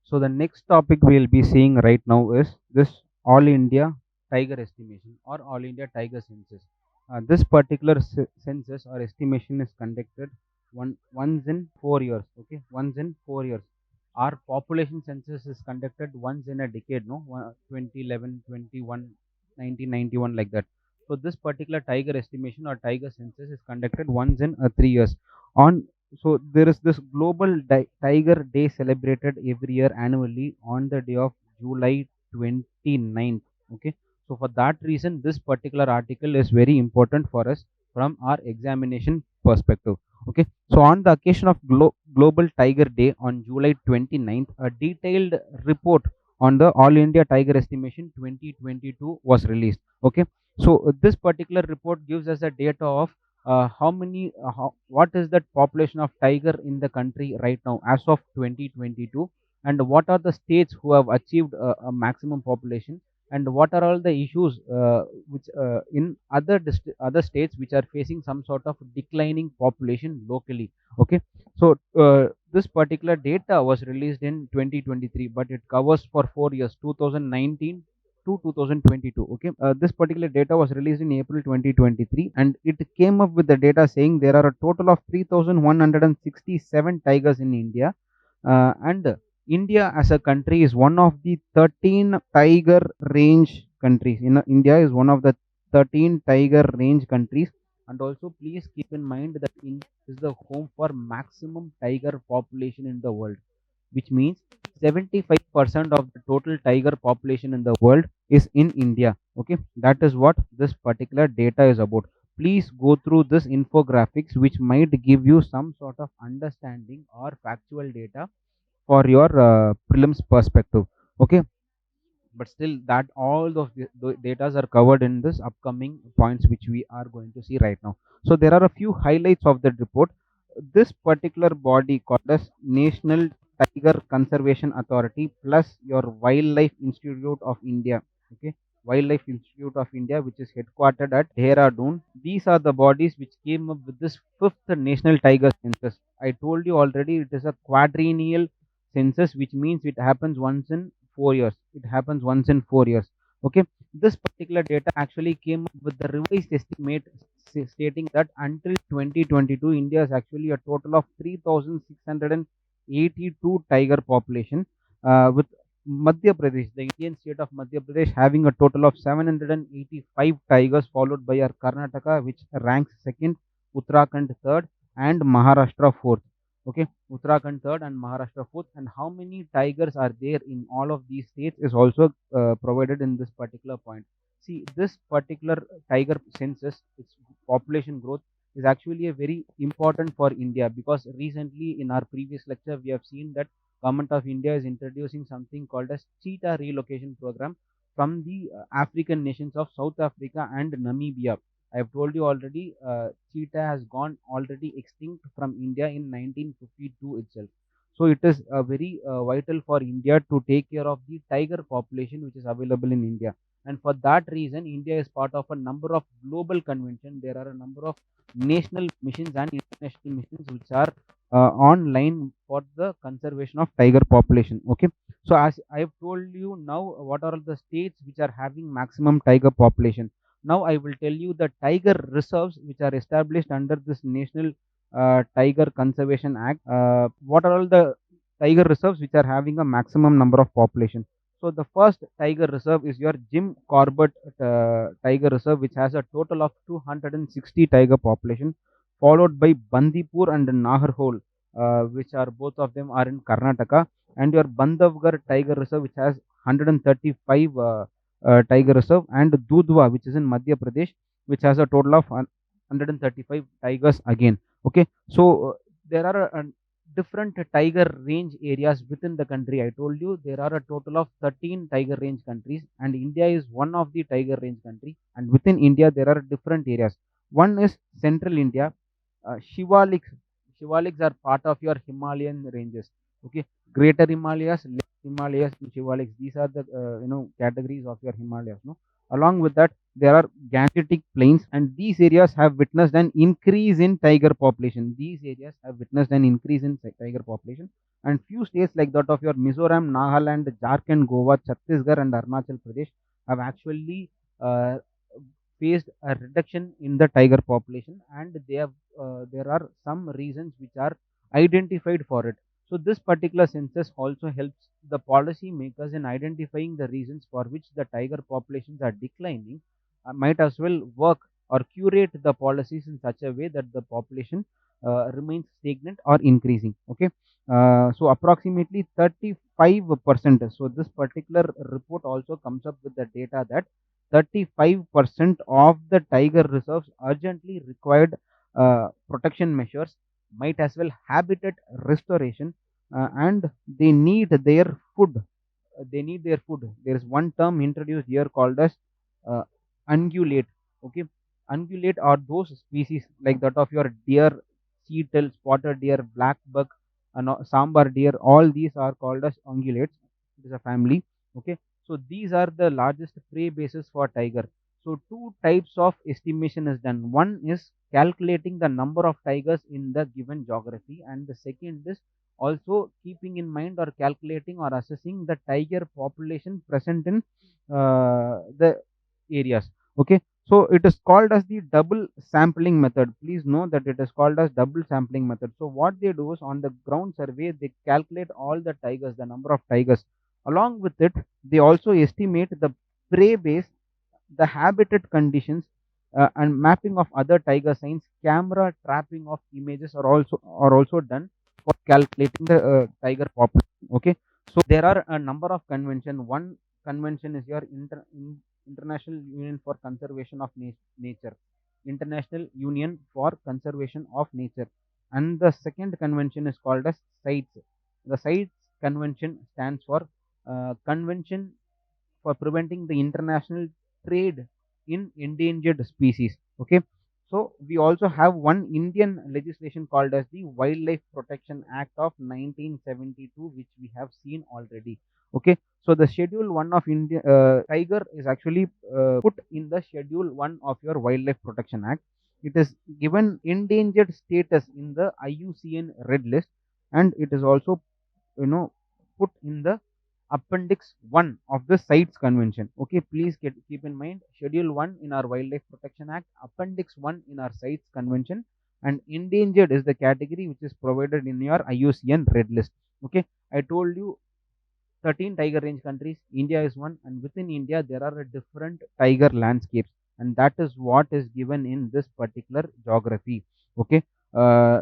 So the next topic we'll be seeing right now is this All India Tiger Estimation or All India Tiger Census. This particular census or estimation is conducted once in 4 years. Okay, once in 4 years. Our population census is conducted once in a decade. No, 2011, 21, 1991, like that. So this particular tiger estimation or tiger census is conducted once in 3 years. On so there is this global tiger day celebrated every year annually on the day of July 29th. Okay, so for that reason this particular article is very important for us from our examination perspective. Okay, so on the occasion of global tiger day on July 29th, a detailed report on the all India tiger estimation 2022 was released. Okay, so this particular report gives us a data of what is that population of tiger in the country right now as of 2022, and what are the states who have achieved a maximum population, and what are all the issues which in other states which are facing some sort of declining population locally. Okay, so this particular data was released in 2023, but it covers for 4 years, 2019 to 2022. Okay, this particular data was released in April 2023, and it came up with the data saying there are a total of 3167 tigers in India, and India as a country is one of the 13 tiger range countries. India is one of the 13 tiger range countries, and also please keep in mind that India is the home for maximum tiger population in the world, which means 75% of the total tiger population in the world is in India. Okay, that is what this particular data is about. Please go through this infographics, which might give you some sort of understanding or factual data for your prelims perspective. Okay, but still that all those data are covered in this upcoming points which we are going to see right now. So there are a few highlights of the report. This particular body called as National Tiger Conservation Authority plus your Wildlife Institute of India. Okay, Wildlife Institute of India, which is headquartered at Dehradun. These are the bodies which came up with this fifth national tiger census. I told you already, it is a quadrennial census, which means it happens once in 4 years. It happens once in 4 years. Okay, this particular data actually came up with the revised estimate stating that until 2022, India is actually a total of 3,682 tiger population, with Madhya Pradesh, the Indian state of Madhya Pradesh, having a total of 785 tigers, followed by our Karnataka, which ranks second, Uttarakhand third, and Maharashtra fourth. Okay, Uttarakhand third and Maharashtra fourth. And how many tigers are there in all of these states is also provided in this particular point. See, this particular tiger census, its population growth is actually a very important for India, because recently in our previous lecture we have seen that government of India is introducing something called as cheetah relocation program from the African nations of South Africa and Namibia. I have told you already, cheetah has gone already extinct from India in 1952 itself. So it is very vital for India to take care of the tiger population which is available in India. And for that reason, India is part of a number of global conventions. There are a number of national missions and international missions which are online for the conservation of tiger population. Okay. So as I have told you now, what are the states which are having maximum tiger population? Now I will tell you the tiger reserves which are established under this National Tiger Conservation Act. What are all the tiger reserves which are having a maximum number of population? So the first tiger reserve is your Jim Corbett Tiger Reserve, which has a total of 260 tiger population, followed by Bandipur and Naharhole, which are both of them are in Karnataka, and your Bandhavgarh Tiger Reserve, which has 135 tiger reserve, and Dudhwa, which is in Madhya Pradesh, which has a total of 135 tigers again. Okay, so there are different tiger range areas within the country. I told you there are a total of 13 tiger range countries, and India is one of the tiger range country. And within India, there are different areas. One is Central India. Shivaliks. Shivaliks are part of your Himalayan ranges. Okay, Greater Himalayas, Himalayas, and Shivaliks. These are the categories of your Himalayas. No, Along with that, there are Gangetic plains, and these areas have witnessed an increase in tiger population. These areas have witnessed an increase in tiger population, and few states like that of your Mizoram, Nagaland, Jharkhand, Goa, Chhattisgarh, and Arunachal Pradesh have actually uh, faced a reduction in the tiger population, and there are some reasons which are identified for it. So this particular census also helps the policy makers in identifying the reasons for which the tiger populations are declining. Might as well work or curate the policies in such a way that the population remains stagnant or increasing. Okay, so approximately 35%. So this particular report also comes up with the data that 35% of the tiger reserves urgently required protection measures, might as well habitat restoration, and they need their food. There is one term introduced here called as uh, ungulate. Okay, ungulate are those species like that of your deer, cheetal, spotted deer, black buck, and sambar deer. All these are called as ungulates. It is a family. Okay, so these are the largest prey bases for tiger. So two types of estimation is done. One is calculating the number of tigers in the given geography, and the second is also keeping in mind or calculating or assessing the tiger population present in the areas. Okay, so it is called as the double sampling method. Please know that it is called as double sampling method. So what they do is, on the ground survey, they calculate all the tigers, the number of tigers. Along with it, they also estimate the prey base, the habitat conditions, and mapping of other tiger signs. Camera trapping of images are also done for calculating the tiger population. Okay, so there are a number of convention. One convention is your International Union for Conservation of Nature, International Union for Conservation of Nature, and the second convention is called as CITES. The CITES convention stands for Convention for Preventing the International Trade in Endangered Species. Okay, so we also have one Indian legislation called as the Wildlife Protection Act of 1972, which we have seen already. Okay, so the Schedule 1 of India tiger is actually put in the Schedule 1 of your Wildlife Protection Act. It is given endangered status in the IUCN Red List, and it is also, you know, put in the appendix 1 of the CITES convention. Okay, please keep in mind schedule 1 in our Wildlife Protection Act, appendix 1 in our CITES convention, and endangered is the category which is provided in your IUCN red list. Okay, I told you 13 tiger range countries, India is one, and within India there are different tiger landscapes, and that is what is given in this particular geography. Okay, uh,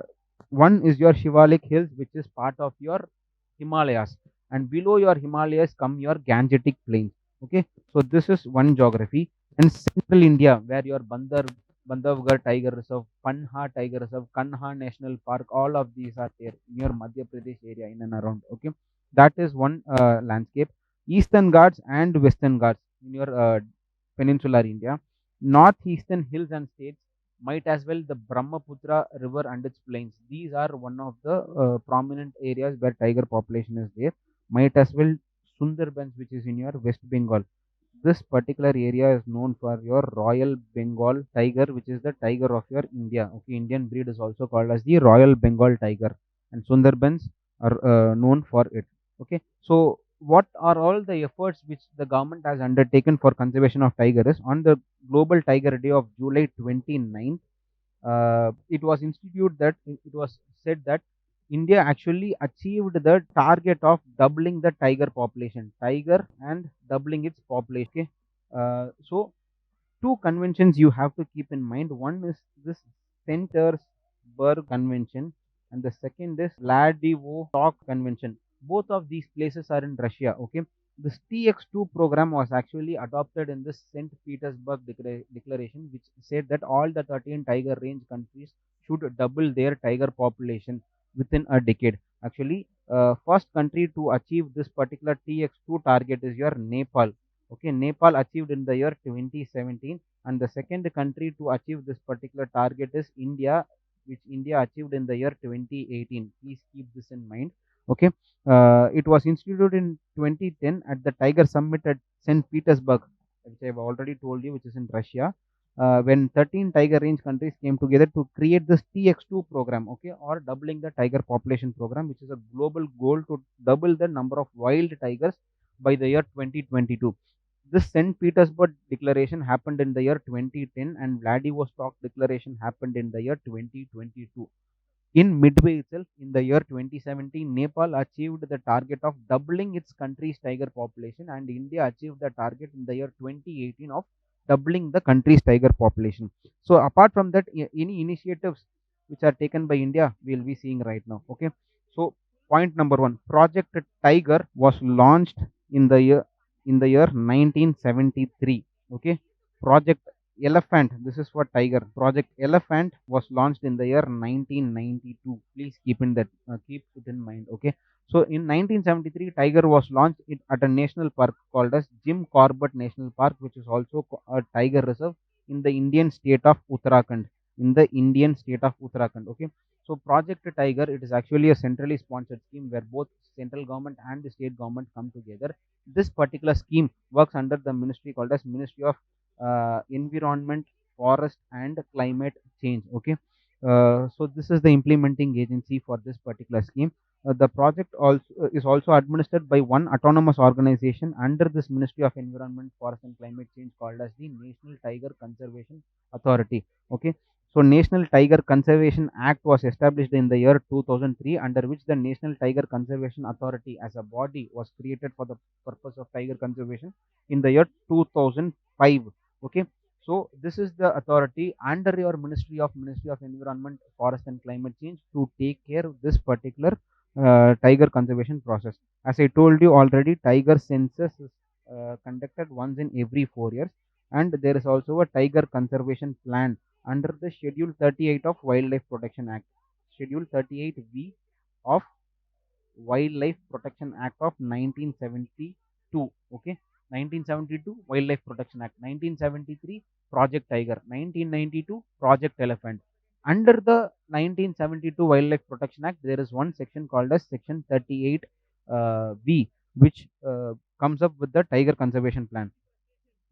one is your Shivalik hills, which is part of your Himalayas, and below your Himalayas come your Gangetic plains. Okay, so this is one geography. And central India, where your Bandhavgarh Tiger Reserve, Panha Tiger Reserve, Kanha National Park, all of these are there in your Madhya Pradesh area, in and around. Okay, that is one landscape. Eastern Ghats and Western Ghats in your peninsular India. Northeastern hills and states, might as well the Brahmaputra river and its plains. These are one of the prominent areas where tiger population is there. Might as well Sundarbans, which is in your West Bengal. This particular area is known for your Royal Bengal tiger, which is the tiger of your India. Okay, Indian breed is also called as the Royal Bengal tiger, and Sundarbans are known for it. Okay, so what are all the efforts which the government has undertaken for conservation of tiger is, on the Global Tiger Day of July 29th, it was instituted that it was said that India actually achieved the target of doubling the tiger population, tiger and doubling its population. Okay, so two conventions you have to keep in mind. One is this St. Petersburg Convention, and the second is Vladivostok Convention. Both of these places are in Russia. Okay, this TX2 program was actually adopted in this St. Petersburg Declaration, which said that all the 13 tiger range countries should double their tiger population within a decade. Actually, first country to achieve this particular TX2 target is your Nepal. Okay, Nepal achieved in the year 2017, and the second country to achieve this particular target is India, which India achieved in the year 2018. Please keep this in mind. Okay, it was instituted in 2010 at the Tiger Summit at St. Petersburg. which I have already told you, which is in Russia. When 13 tiger range countries came together to create this TX2 program, okay, or doubling the tiger population program, which is a global goal to double the number of wild tigers by the year 2022. This St. Petersburg Declaration happened in the year 2010, and Vladivostok Declaration happened in the year 2022. In midway itself, in the year 2017, Nepal achieved the target of doubling its country's tiger population, and India achieved the target in the year 2018 of doubling the country's tiger population. So, apart from that, any initiatives which are taken by India, we will be seeing right now. Okay. So, point number one: Project Tiger was launched in the year 1973. Okay. Project Elephant, this is for tiger. Project Elephant was launched in the year 1992. Please keep it in mind. Okay. So in 1973, tiger was launched at a national park called as Jim Corbett National Park, which is also a tiger reserve in the Indian state of Uttarakhand. In the Indian state of Uttarakhand. Okay. So Project Tiger, it is actually a centrally sponsored scheme where both central government and the state government come together. This particular scheme works under the ministry called as Ministry of Environment, Forest, and Climate Change. Okay. So this is the implementing agency for this particular scheme. The project also is also administered by one autonomous organization under this Ministry of Environment, Forest, and Climate Change called as the National Tiger Conservation Authority. Okay. So National Tiger Conservation Act was established in the year 2003, under which the National Tiger Conservation Authority as a body was created for the purpose of tiger conservation in the year 2005. Okay. So this is the authority under your Ministry of Environment, Forest, and Climate Change to take care of this particular tiger conservation process. As I told you already, tiger census is conducted once in every 4 years, and there is also a tiger conservation plan under the Schedule 38 of Wildlife Protection Act. Schedule 38V of Wildlife Protection Act of 1972. Okay. 1972 Wildlife Protection Act. 1973 Project Tiger. 1992 Project Elephant. Under the 1972 Wildlife Protection Act, there is one section called as Section 38 V, which comes up with the Tiger Conservation Plan.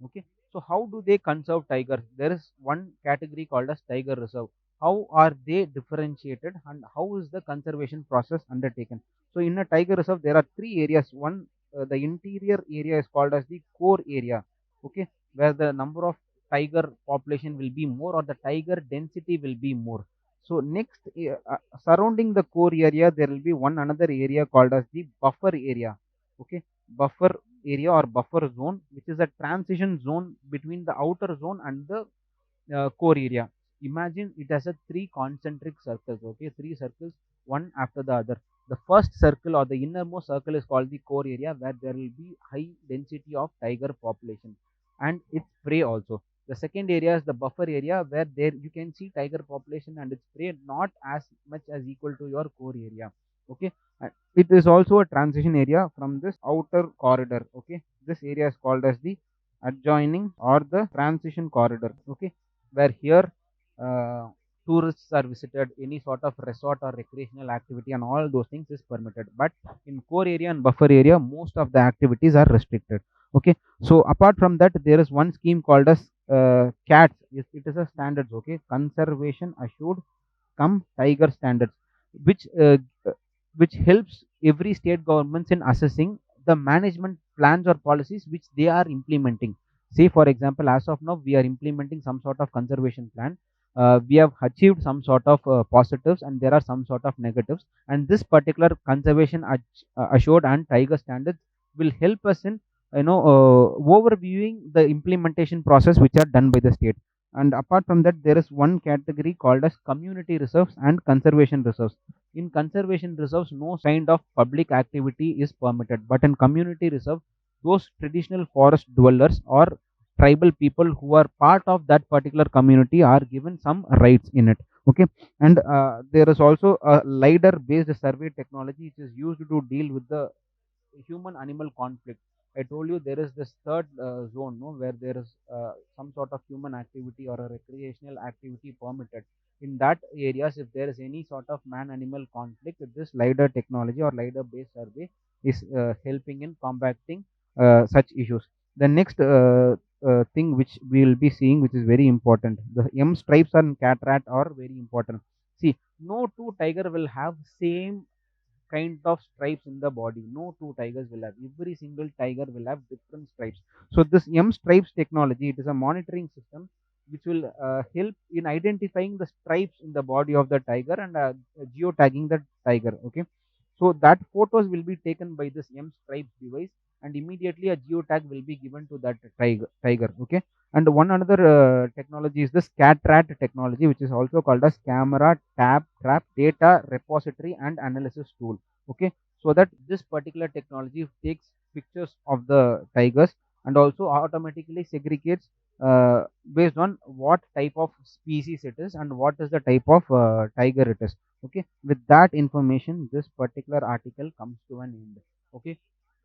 Okay. So how do they conserve tigers? There is one category called as tiger reserve. How are they differentiated, and how is the conservation process undertaken? So in a tiger reserve, there are three areas. One, the interior area is called as the core area. Okay. Where the number of tiger population will be more, or the tiger density will be more. So next, surrounding the core area, there will be one another area called as the buffer area. Okay. Buffer area or buffer zone, which is a transition zone between the outer zone and the core area. Imagine it has a three concentric circles. Okay. Three circles, one after the other. The first circle or the innermost circle is called the core area, where there will be high density of tiger population and its prey also. The second area is the buffer area, where there you can see tiger population and its prey not as much as equal to your core area. Okay. It is also a transition area from this outer corridor. Okay. This area is called as the adjoining or the transition corridor. Okay. Where here uh, tourists are visited, any sort of resort or recreational activity and all those things is permitted. But in core area and buffer area, most of the activities are restricted. Okay. So apart from that, there is one scheme called as CATS. It is a standards. Okay. Conservation Assured come tiger standards, which uh, which helps every state governments in assessing the management plans or policies which they are implementing. Say for example, as of now we are implementing some sort of conservation plan. We have achieved some sort of positives, and there are some sort of negatives, and this particular conservation assured and tiger standards will help us in overviewing the implementation process which are done by the state. And apart from that, there is one category called as community reserves and conservation reserves. In conservation reserves, no kind of public activity is permitted, but in community reserve, those traditional forest dwellers or tribal people who are part of that particular community are given some rights in it. Okay. And there is also a lidar based survey technology which is used to deal with the human animal conflict. I told you there is this third zone, no, where there is some sort of human activity or a recreational activity permitted. In that areas, if there is any sort of man animal conflict, this lidar technology or lidar based survey is helping in combating such issues. The next thing which we will be seeing, which is very important. The M stripes and cataract are very important. See, no two tiger will have same kind of stripes in the body. No two tigers will have. Every single tiger will have different stripes. So this M stripes technology, it is a monitoring system which will help in identifying the stripes in the body of the tiger and geotagging the tiger. Okay, so that photos will be taken by this M stripes device, and immediately a geotag will be given to that tiger. Okay, and one another technology is this catrat technology, which is also called as camera tab trap data repository and analysis tool. Okay, so that this particular technology takes pictures of the tigers and also automatically segregates based on what type of species it is and what is the type of tiger it is. Okay, with that information, this particular article comes to an end. Okay,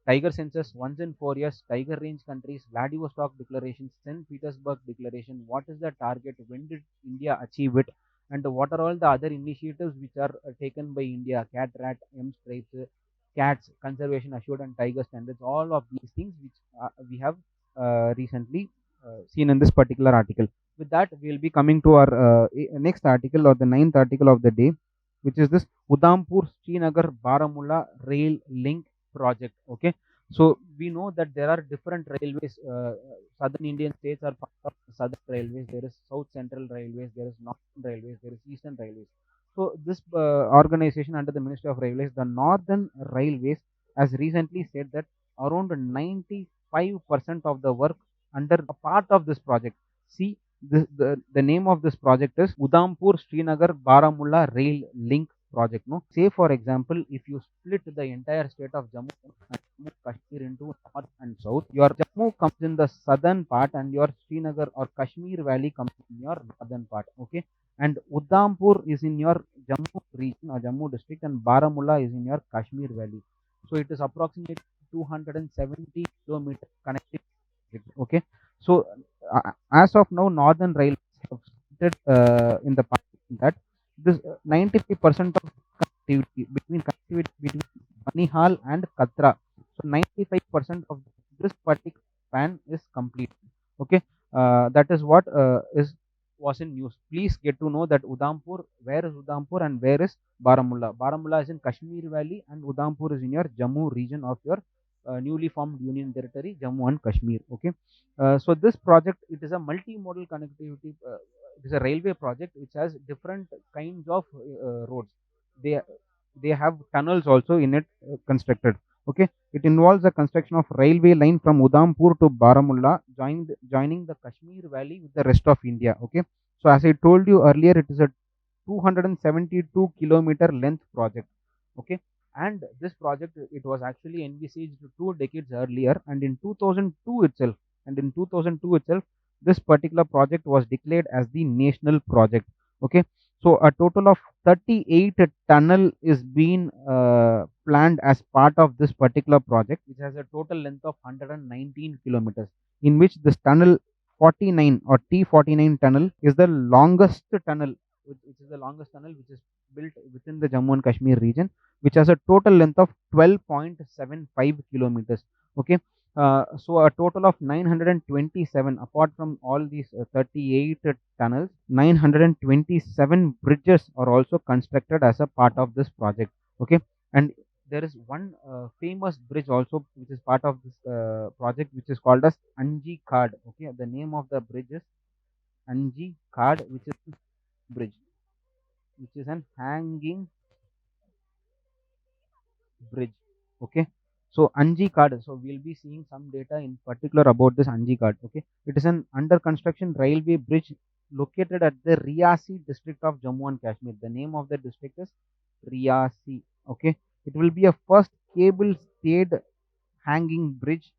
tiger census once in 4 years, tiger range countries, Vladivostok declaration, St. Petersburg declaration. What is the target? When did India achieve it? And what are all the other initiatives which are taken by India? Cat, rat, M stripes, cats, conservation assured, and tiger standards. All of these things which we have recently seen in this particular article. With that, we will be coming to our next article, or the ninth article of the day, which is this Udhampur Srinagar Baramulla Rail Link project. Okay, so we know that there are different railways. Southern Indian states are part of Southern Railways. There is South Central Railways. There is Northern Railways. There is Eastern Railways. So this organization under the Ministry of Railways, the Northern Railways, has recently said that around 95% of the work under a part of this project. See, the name of this project is Udhampur Srinagar Baramulla Rail Link project. No, say for example, if you split the entire state of Jammu and Kashmir into north and south, your Jammu comes in the southern part and your Srinagar or Kashmir Valley comes in your northern part. Okay, and Udhampur is in your Jammu region or Jammu district, and Baramulla is in your Kashmir Valley. So it is approximately 270 kilometer connecting. Okay, so as of now, Northern Railways have stated in the past that this 95% of connectivity between Banihal and Katra. So 95% of this particular span is complete. Okay, that is what is was in news. Please get to know that Udhampur, where is Udhampur and where is Baramulla. Baramulla is in Kashmir Valley and Udhampur is in your Jammu region of your newly formed union territory, Jammu and Kashmir. Okay, so this project, it is a multimodal connectivity. It is a railway project which has different kinds of roads. They they have tunnels also in it constructed. Okay, it involves the construction of railway line from Udhampur to Baramulla, joining the Kashmir Valley with the rest of India. Okay, so as I told you earlier, it is a 272 kilometer length project. Okay, and this project, it was actually envisaged 2 decades earlier, and in 2002 itself, this particular project was declared as the national project. Okay, so a total of 38 tunnel is being planned as part of this particular project, which has a total length of 119 kilometers, in which this tunnel 49 or T49 tunnel is the longest tunnel, which is the longest tunnel which is built within the Jammu and Kashmir region, which has a total length of 12.75 kilometers. Okay, so a total of 927, apart from all these 38 tunnels, 927 bridges are also constructed as a part of this project. Okay, and there is one famous bridge also which is part of this project, which is called as Anji Card. Okay, the name of the bridge is Anji Card, which is bridge, which is an hanging bridge. Okay, so Anji Card. So we'll be seeing some data in particular about this Anji Card. Okay, it is an under construction railway bridge located at the Riasi district of Jammu and Kashmir. The name of the district is Riasi. Okay, it will be a first cable stayed hanging bridge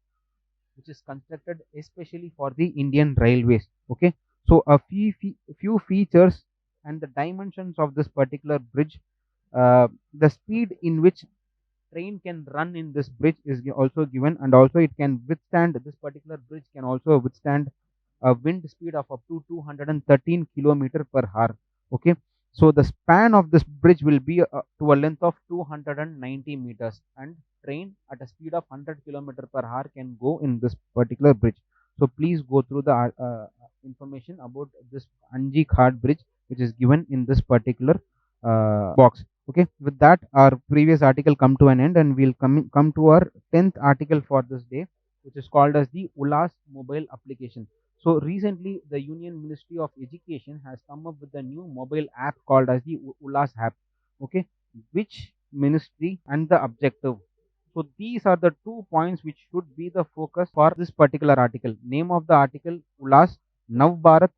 which is constructed especially for the Indian Railways. Okay, so a few features and the dimensions of this particular bridge. The speed in which train can run in this bridge is also given, and also it can withstand, this particular bridge can also withstand a wind speed of up to 213 kilometer per hour. Okay, so the span of this bridge will be to a length of 290 meters, and train at a speed of 100 kilometer per hour can go in this particular bridge. So please go through the information about this Anji Khat bridge, which is given in this particular box. Okay, with that, our previous article come to an end, and we'll come to our 10th article for this day, which is called as the Ulas mobile application. So recently, the Union Ministry of Education has come up with a new mobile app called as the Ulas app. Okay, which ministry and the objective. So these are the 2 points which should be the focus for this particular article. Name of the article: Ulas Nav Bharat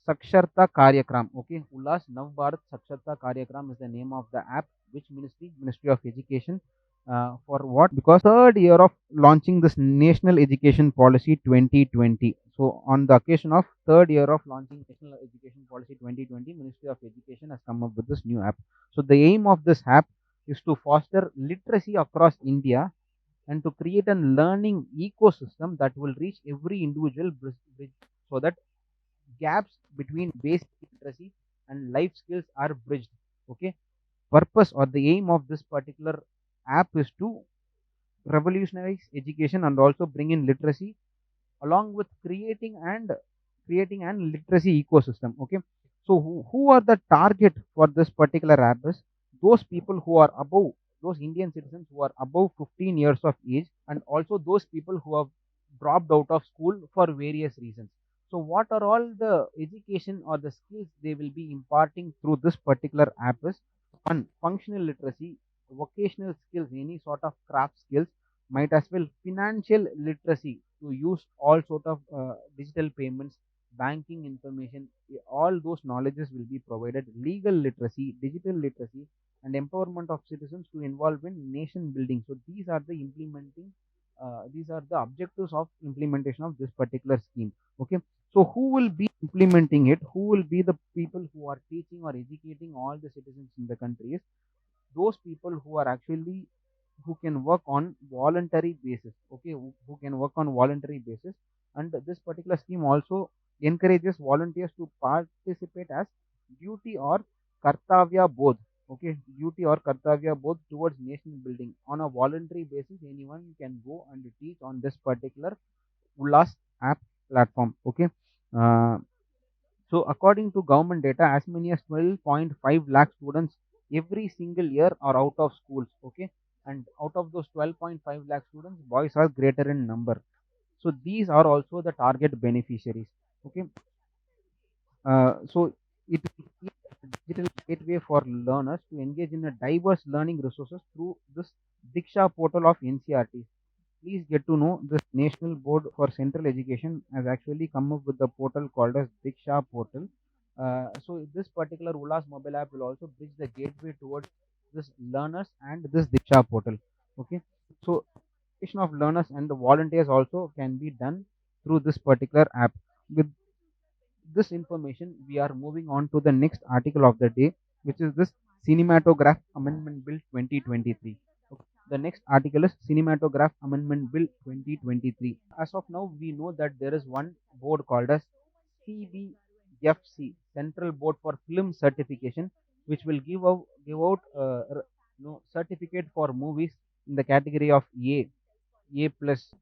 Saksharta Karyakram. Okay, Ulas Nav Bharat Saksharta Karyakram is the name of the app. Which ministry? Ministry of Education. For what? Because third year of launching this National Education Policy 2020. So on the occasion of third year of launching National Education Policy 2020, Ministry of Education has come up with this new app. So the aim of this app is to foster literacy across India and to create a learning ecosystem that will reach every individual so that gaps between basic literacy and life skills are bridged. Okay, purpose or the aim of this particular app is to revolutionize education and also bring in literacy along with creating an literacy ecosystem. Okay, so who are the target for this particular app is those people who are above, those Indian citizens who are above 15 years of age, and also those people who have dropped out of school for various reasons. So what are all the education or the skills they will be imparting through this particular app is: one, functional literacy, vocational skills, any sort of craft skills, might as well financial literacy to use all sort of digital payments, banking information, all those knowledges will be provided. Legal literacy, digital literacy, and empowerment of citizens to involve in nation building. So these are the these are the objectives of implementation of this particular scheme. Okay, so who will be implementing it? Who will be the people who are teaching or educating all the citizens in the country? Is those people who are actually who can work on voluntary basis. Okay, who can work on voluntary basis. And this particular scheme also encourages volunteers to participate as duty or kartavya both. Okay, duty or kartavya both towards nation building on a voluntary basis. Anyone can go and teach on this particular Ullas app platform. Okay, uh, so according to government data, as many as 12.5 lakh students every single year are out of schools. Okay, and out of those 12.5 lakh students, boys are greater in number. So these are also the target beneficiaries. Okay, so it will be a digital gateway for learners to engage in a diverse learning resources through this Diksha portal of NCRT. Please get to know this National Board for Central Education has actually come up with the portal called as Diksha portal. So this particular Ulas mobile app will also bridge the gateway towards this learners and this Diksha portal. Okay, so education of learners and the volunteers also can be done through this particular app. With this information, we are moving on to the next article of the day, which is this Cinematograph Amendment Bill 2023. Okay. The next article is Cinematograph Amendment Bill 2023. As of now, we know that there is one board called as CBFC, Central Board for Film Certification, which will give out certificate for movies in the category of A plus,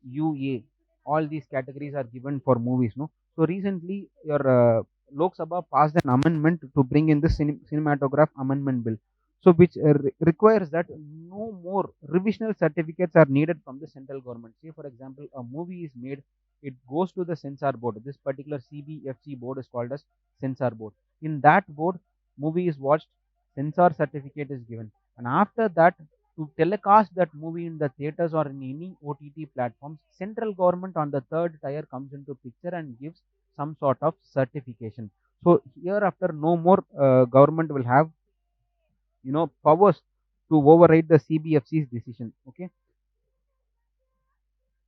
UA. All these categories are given for movies. No, so recently your Lok Sabha passed an amendment to bring in the cinematograph amendment bill, so which requires that no more revisional certificates are needed from the central government. Say for example, a movie is made, it goes to the censor board. This particular CBFC board is called as censor board. In that board, movie is watched, censor certificate is given, and after that, to telecast that movie in the theaters or in any OTT platforms, central government on the third tier comes into picture and gives some sort of certification. So hereafter, no more government will have powers to override the CBFC's decision. Okay,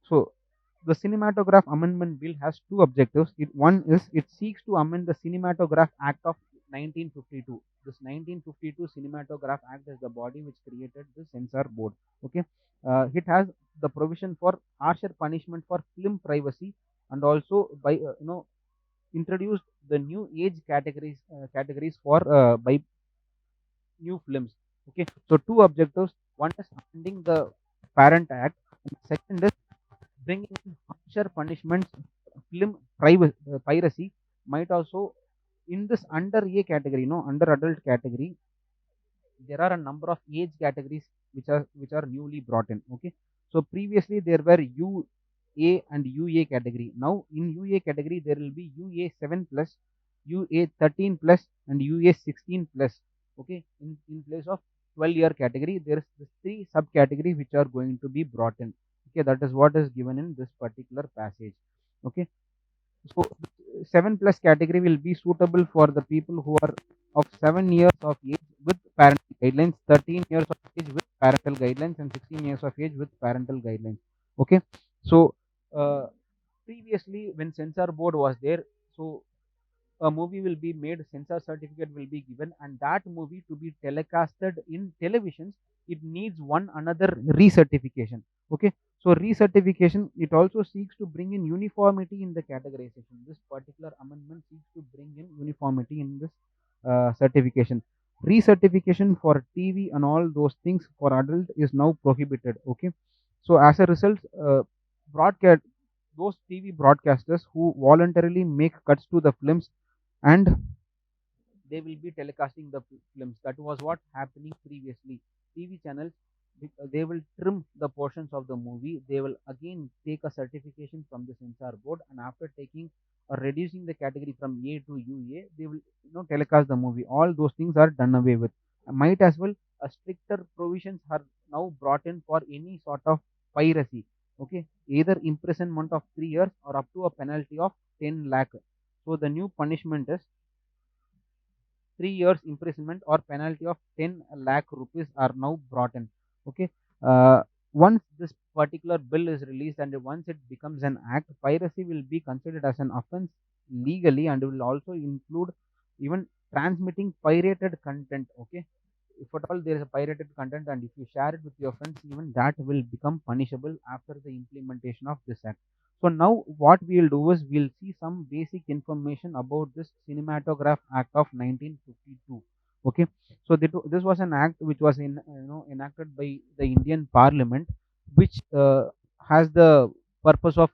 so the Cinematograph Amendment Bill has two objectives. One is it seeks to amend the Cinematograph Act of 1952. This 1952 Cinematograph Act is the body which created the censor board. Okay, it has the provision for harsher punishment for film privacy, and also by introduced the new age categories for by new films. Okay, so two objectives. One is amending the Parent Act, and second is bringing in harsher punishments, piracy might also in this under A category, no, under adult category, there are a number of age categories which are newly brought in. Okay, so previously there were UA and UA category. Now in UA category there will be UA 7 plus, UA 13 plus, and UA 16 plus. Okay, in place of 12-year category, there is this three subcategory which are going to be brought in. Okay, that is what is given in this particular passage. Okay, so 7 plus category will be suitable for the people who are of 7 years of age with parental guidelines, 13 years of age with parental guidelines, and 16 years of age with parental guidelines. Okay, so uh, previously when censor board was there, so a movie will be made, censor certificate will be given, and that movie to be telecasted in televisions, it needs one another recertification. Okay, so recertification, it also seeks to bring in uniformity in the categorization. This particular amendment seeks to bring in uniformity in this certification. Recertification for TV and all those things for adult is now prohibited. Okay, so as a result, broadcast those TV broadcasters who voluntarily make cuts to the films, and they will be telecasting the films. That was what happening previously. TV channels, they will trim the portions of the movie. They will again take a certification from the censor board, and after taking or reducing the category from A to UA, they will telecast the movie. All those things are done away with. Might as well a stricter provisions are now brought in for any sort of piracy. Okay, either imprisonment of 3 years or up to a penalty of 10 lakh. So the new punishment is 3 years imprisonment or penalty of 10 lakh rupees are now brought in. Okay, once this particular bill is released and once it becomes an act, piracy will be considered as an offense legally and will also include even transmitting pirated content. Okay, if at all there is a pirated content and if you share it with your friends, even that will become punishable after the implementation of this act. So now what we'll do is we'll see some basic information about this Cinematograph Act of 1952. Okay, so this was an act which was enacted by the Indian Parliament, which has the purpose of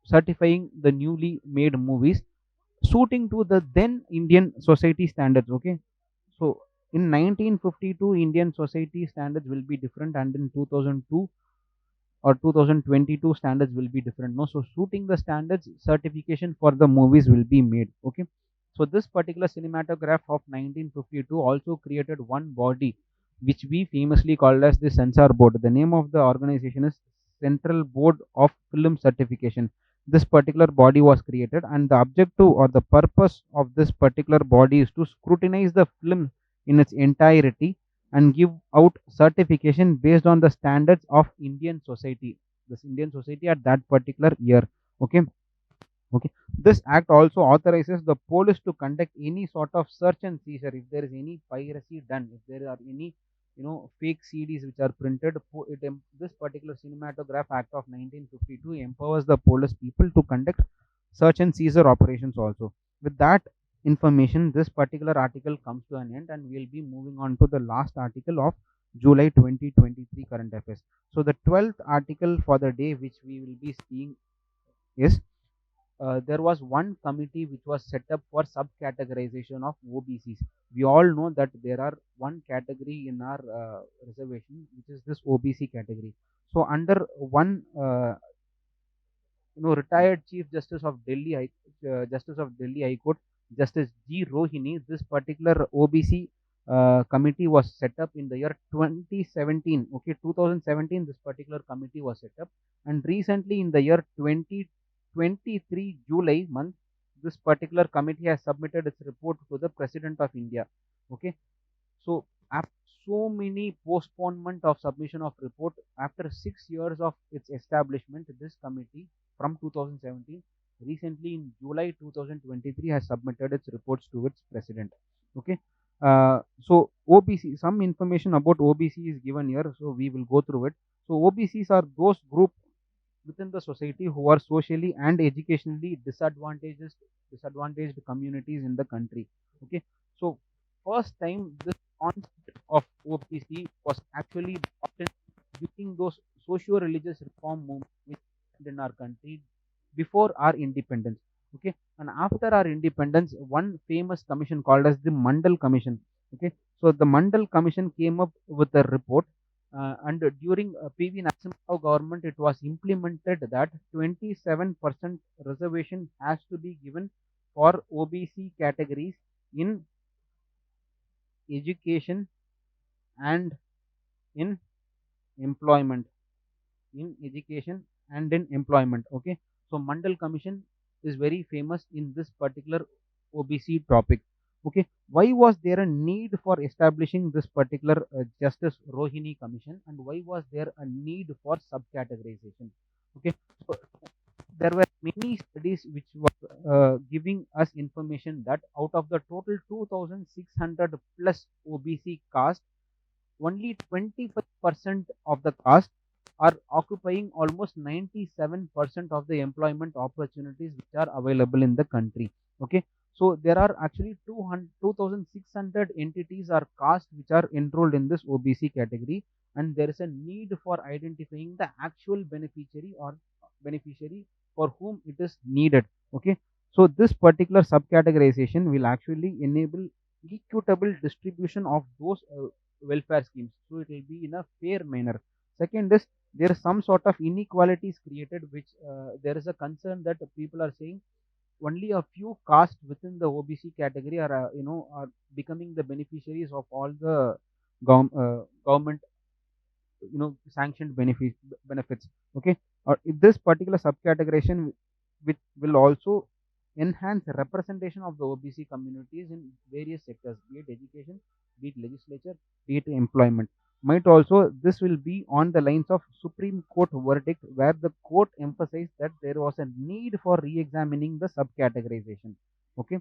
certifying the newly made movies suiting to the then Indian society standards. Okay, so in 1952, Indian society standards will be different, and in 2002 or 2022 standards will be different. No, so suiting the standards, certification for the movies will be made. Okay, so this particular cinematograph of 1952 also created one body which we famously called as the censor board. The name of the organization is Central Board of Film Certification. This particular body was created, and the objective or the purpose of this particular body is to scrutinize the film in its entirety and give out certification based on the standards of Indian society, this Indian society at that particular year. Okay, okay. This act also authorizes the police to conduct any sort of search and seizure if there is any piracy done, if there are any fake CDs which are printed. This particular Cinematograph Act of 1952 empowers the police people to conduct search and seizure operations also. With that information, this particular article comes to an end, and we'll be moving on to the last article of July 2023 current affairs. So the 12th article for the day which we will be seeing is there was one committee which was set up for subcategorization of OBCs. We all know that there are one category in our reservation which is this OBC category. So under one retired Chief Justice of Delhi, Justice of Delhi High Court, Justice G. Rohini, this particular OBC committee was set up in the year 2017. Okay, 2017, this particular committee was set up, and recently in the year 2023 July month, this particular committee has submitted its report to the President of India. Okay, so so many postponement of submission of report after 6 years of its establishment, this committee from 2017 recently in July 2023 has submitted its reports to its president. Okay, so OBC, some information about OBC is given here, so we will go through it. So OBCs are those group within the society who are socially and educationally disadvantaged communities in the country. Okay, so first time this concept of OPC was actually brought in during those socio-religious reform movements which happened in our country before our independence. Okay, and after our independence, one famous commission called as the Mandal Commission. Okay, so the Mandal Commission came up with a report, and during PV Narasimha government, it was implemented that 27% reservation has to be given for OBC categories in education and in employment. In education and in employment. Okay, so Mandal Commission is very famous in this particular OBC topic. Okay, why was there a need for establishing this particular Justice Rohini Commission, and why was there a need for subcategorization? Okay, so there were many studies which were giving us information that out of the total 2600 plus OBC caste, only 25% of the caste are occupying almost 97% of the employment opportunities which are available in the country. Okay, so there are actually 2600 entities or caste which are enrolled in this OBC category, and there is a need for identifying the actual beneficiary for whom it is needed. Okay, so this particular subcategorization will actually enable equitable distribution of those welfare schemes, so it will be in a fair manner. Second is, there is some sort of inequalities created, which there is a concern that people are saying only a few castes within the OBC category are are becoming the beneficiaries of all the government sanctioned benefits. Okay, or if this particular subcategorization which will also enhance representation of the OBC communities in various sectors, be it education, be it legislature, be it employment. Might also, this will be on the lines of Supreme Court verdict, where the court emphasized that there was a need for re-examining the subcategorization. Okay,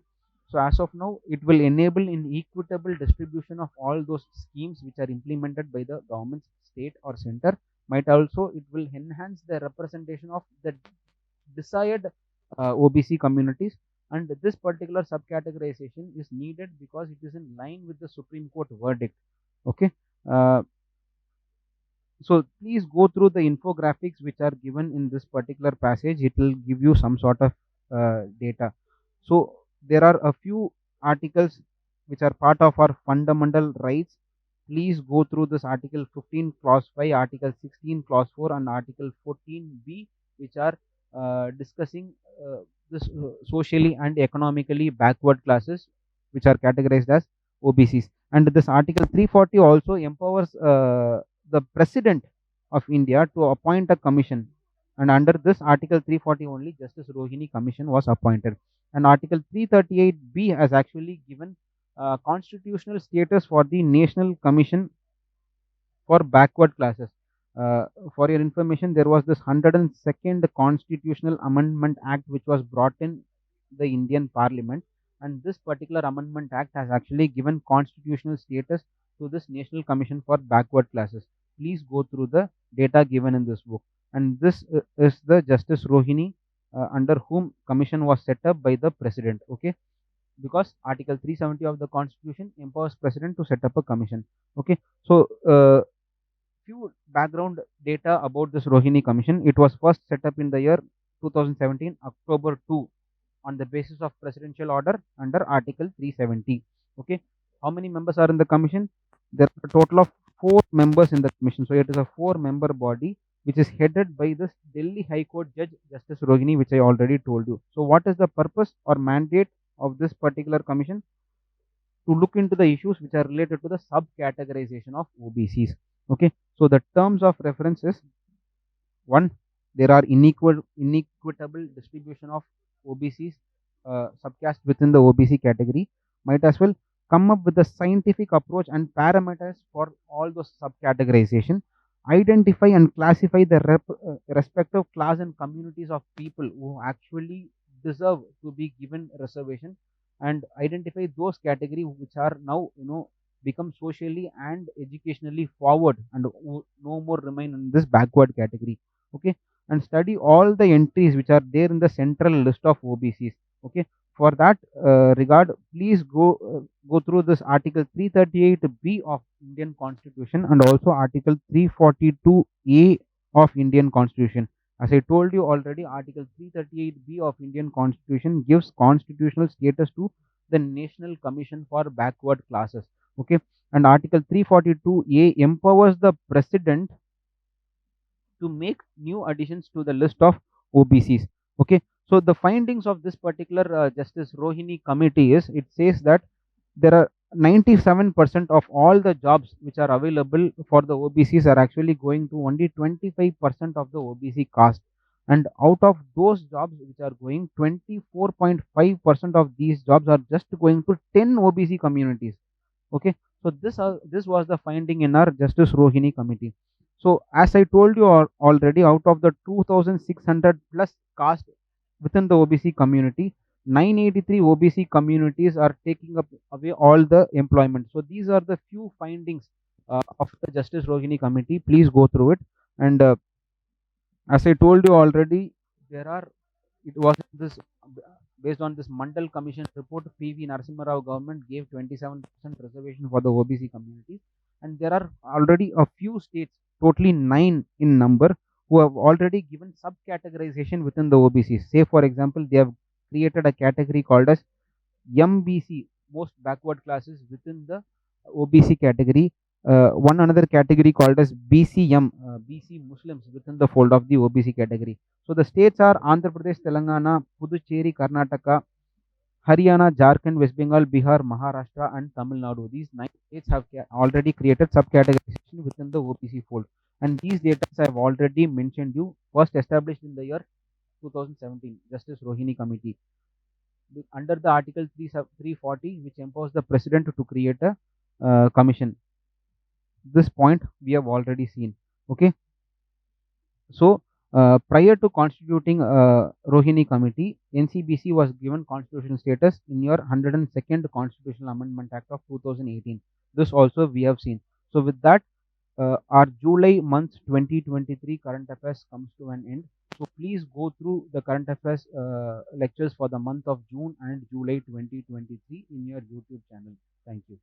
so as of now, it will enable an equitable distribution of all those schemes which are implemented by the government, state or center. Might also, it will enhance the representation of the desired OBC communities, and this particular subcategorization is needed because it is in line with the Supreme Court verdict. Okay, uh, so please go through the infographics which are given in this particular passage. It will give you some sort of data. So there are a few articles which are part of our fundamental rights. Please go through this article 15 clause 5, article 16 clause 4, and article 14b, which are discussing this socially and economically backward classes, which are categorized as OBCs. And this article 340 also empowers the president of India to appoint a commission. And under this article 340 only, Justice Rohini Commission was appointed. And article 338b has actually given constitutional status for the National Commission for backward classes. For your information, there was this 102nd Constitutional Amendment Act which was brought in the Indian Parliament, and this particular Amendment Act has actually given constitutional status to this National Commission for backward classes. Please go through the data given in this book. And this is the Justice Rohini, under whom commission was set up by the president. Okay, because Article 370 of the Constitution empowers president to set up a commission. Okay, so few background data about this Rohini Commission. It was first set up in the year 2017, October 2, on the basis of presidential order under Article 370. Okay, how many members are in the commission? There are a total of 4 members in the commission. So it is a 4 member body which is headed by this Delhi High Court Judge Justice Rohini, which I already told you. So what is the purpose or mandate of this particular commission? To look into the issues which are related to the subcategorization of OBCs. Okay, so the terms of reference is: one, there are inequitable distribution of OBCs, subcaste within the OBC category. Might as well come up with a scientific approach and parameters for all those subcategorization. Identify and classify the respective class and communities of people who actually deserve to be given reservation, and identify those category which are now become socially and educationally forward and no more remain in this backward category. Okay, and study all the entries which are there in the central list of OBCs. Okay, for that regard, please go through this article 338b of Indian Constitution and also article 342a of Indian Constitution. As I told you already, Article 338B of Indian Constitution gives constitutional status to the National Commission for Backward Classes. Okay, and Article 342A empowers the President to make new additions to the list of OBCs. Okay, so the findings of this particular Justice Rohini committee is, it says that there are 97% of all the jobs which are available for the OBCs are actually going to only 25% of the OBC caste. And out of those jobs which are going, 24.5% of these jobs are just going to 10 OBC communities. Okay, so this was the finding in our Justice Rohini committee. So as I told you already, out of the 2600 plus caste within the OBC community, 983 OBC communities are taking up away all the employment. So these are the few findings of the Justice Rohini committee. Please go through it. And as I told you already, there are, it was this, based on this Mandal Commission report, PV Narasimha Rao government gave 27% reservation for the OBC communities, and there are already a few states, totally 9 in number, who have already given subcategorization within the OBC. Say for example, they have created a category called as MBC, most backward classes within the OBC category. One another category called as BCM, BC Muslims within the fold of the OBC category. So the states are Andhra Pradesh, Telangana, Puducherry, Karnataka, Haryana, Jharkhand, West Bengal, Bihar, Maharashtra, and Tamil Nadu. These 9 states have already created subcategorization within the OBC fold. And these data I have already mentioned you, first established in the year 2017, Justice Rohini Committee, under the Article 340, which empowers the President to create a commission. This point we have already seen. Okay, so prior to constituting Rohini committee, NCBC was given constitutional status in your 102nd Constitutional Amendment Act of 2018. This also we have seen. So with that, our July month 2023 current affairs comes to an end. So please go through the current affairs lectures for the month of June and July 2023 in your YouTube channel. Thank you.